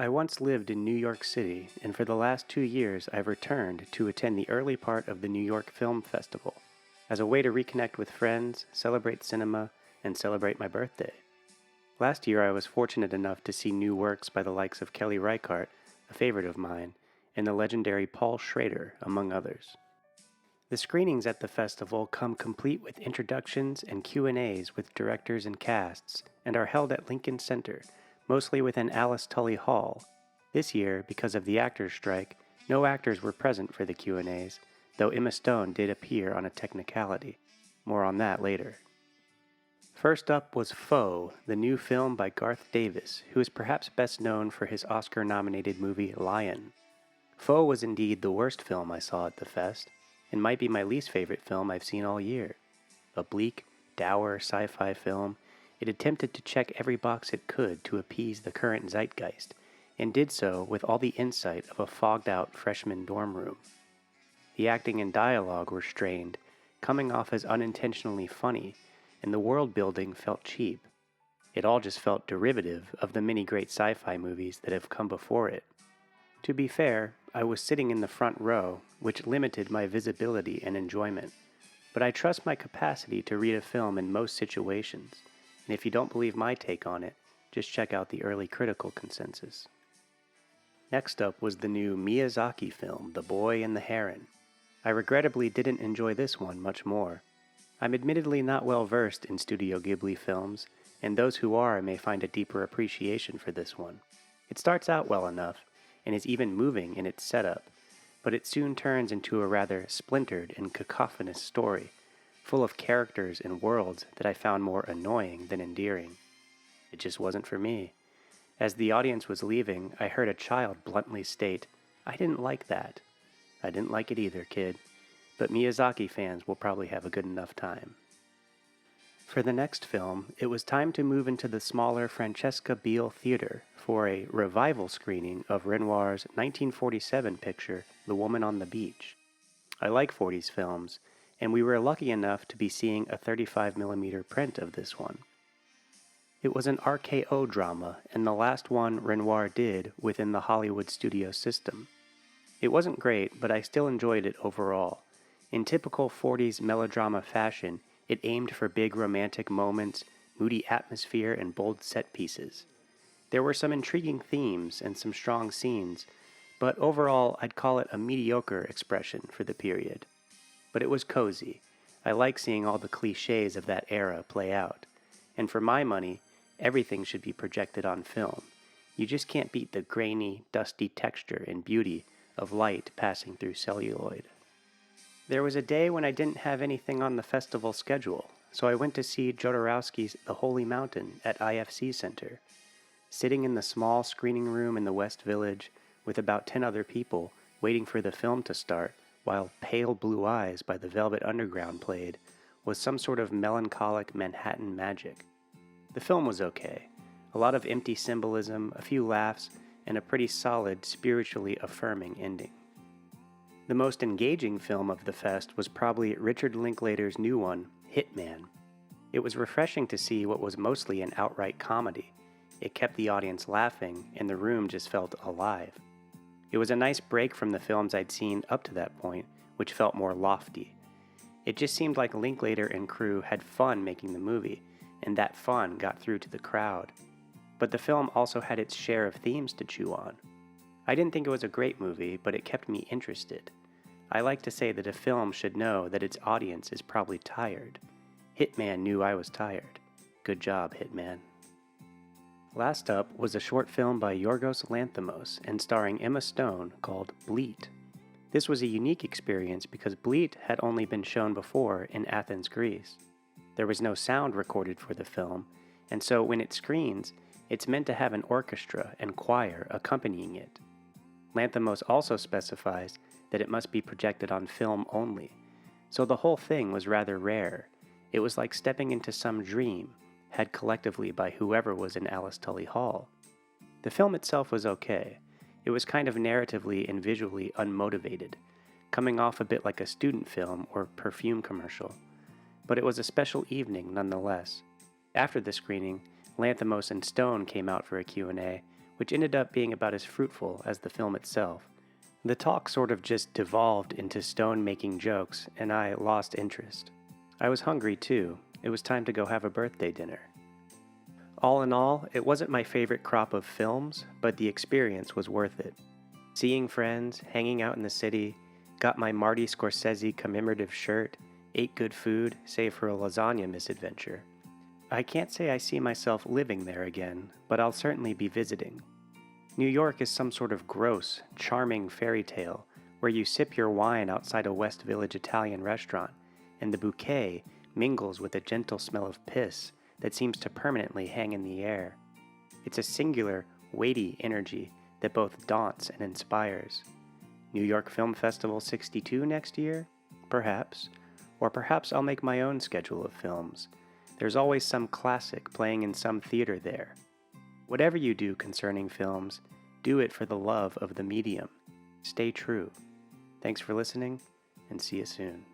I once lived in New York City, and for the last 2 years I've returned to attend the early part of the New York Film Festival as a way to reconnect with friends, celebrate cinema, and celebrate my birthday. Last year I was fortunate enough to see new works by the likes of Kelly Reichardt, a favorite of mine, and the legendary Paul Schrader, among others. The screenings at the festival come complete with introductions and Q&As with directors and casts and are held at Lincoln Center, mostly within Alice Tully Hall. This year, because of the actors' strike, no actors were present for the Q&As, though Emma Stone did appear on a technicality. More on that later. First up was Foe, the new film by Garth Davis, who is perhaps best known for his Oscar-nominated movie Lion. Foe was indeed the worst film I saw at the fest, and might be my least favorite film I've seen all year. A bleak, dour sci-fi film, it attempted to check every box it could to appease the current zeitgeist, and did so with all the insight of a fogged-out freshman dorm room. The acting and dialogue were strained, coming off as unintentionally funny, and the world-building felt cheap. It all just felt derivative of the many great sci-fi movies that have come before it. To be fair, I was sitting in the front row, which limited my visibility and enjoyment, but I trust my capacity to read a film in most situations, and if you don't believe my take on it, just check out the early critical consensus. Next up was the new Miyazaki film, The Boy and the Heron. I regrettably didn't enjoy this one much more. I'm admittedly not well versed in Studio Ghibli films, and those who are may find a deeper appreciation for this one. It starts out well enough, and is even moving in its setup, but it soon turns into a rather splintered and cacophonous story, full of characters and worlds that I found more annoying than endearing. It just wasn't for me. As the audience was leaving, I heard a child bluntly state, "I didn't like that." I didn't like it either, kid, but Miyazaki fans will probably have a good enough time. For the next film, it was time to move into the smaller Francesca Biel Theater for a revival screening of Renoir's 1947 picture, The Woman on the Beach. I like 40s films, and we were lucky enough to be seeing a 35mm print of this one. It was an RKO drama, and the last one Renoir did within the Hollywood studio system. It wasn't great, but I still enjoyed it overall. In typical 40s melodrama fashion, it aimed for big romantic moments, moody atmosphere, and bold set pieces. There were some intriguing themes and some strong scenes, but overall I'd call it a mediocre expression for the period. But it was cozy. I like seeing all the cliches of that era play out. And for my money, everything should be projected on film. You just can't beat the grainy, dusty texture and beauty of light passing through celluloid. There was a day when I didn't have anything on the festival schedule, so I went to see Jodorowsky's The Holy Mountain at IFC Center. Sitting in the small screening room in the West Village with about 10 other people waiting for the film to start while Pale Blue Eyes by the Velvet Underground played was some sort of melancholic Manhattan magic. The film was okay. A lot of empty symbolism, a few laughs, and a pretty solid, spiritually affirming ending. The most engaging film of the fest was probably Richard Linklater's new one, Hitman. It was refreshing to see what was mostly an outright comedy. It kept the audience laughing, and the room just felt alive. It was a nice break from the films I'd seen up to that point, which felt more lofty. It just seemed like Linklater and crew had fun making the movie, and that fun got through to the crowd. But the film also had its share of themes to chew on. I didn't think it was a great movie, but it kept me interested. I like to say that a film should know that its audience is probably tired. Hitman knew I was tired. Good job, Hitman. Last up was a short film by Yorgos Lanthimos and starring Emma Stone called Bleet. This was a unique experience because Bleet had only been shown before in Athens, Greece. There was no sound recorded for the film, and so when it screens, it's meant to have an orchestra and choir accompanying it. Lanthimos also specifies that it must be projected on film only, so the whole thing was rather rare. It was like stepping into some dream, had collectively by whoever was in Alice Tully Hall. The film itself was okay. It was kind of narratively and visually unmotivated, coming off a bit like a student film or perfume commercial, but it was a special evening nonetheless. After the screening, Lanthimos and Stone came out for a Q&A, which ended up being about as fruitful as the film itself. The talk sort of just devolved into stone-making jokes, and I lost interest. I was hungry too. It was time to go have a birthday dinner. All in all, it wasn't my favorite crop of films, but the experience was worth it. Seeing friends, hanging out in the city, got my Marty Scorsese commemorative shirt, ate good food, save for a lasagna misadventure. I can't say I see myself living there again, but I'll certainly be visiting. New York is some sort of gross, charming fairy tale where you sip your wine outside a West Village Italian restaurant, and the bouquet mingles with a gentle smell of piss that seems to permanently hang in the air. It's a singular, weighty energy that both daunts and inspires. New York Film Festival 62 next year? Perhaps. Or perhaps I'll make my own schedule of films. There's always some classic playing in some theater there. Whatever you do concerning films, do it for the love of the medium. Stay true. Thanks for listening, and see you soon.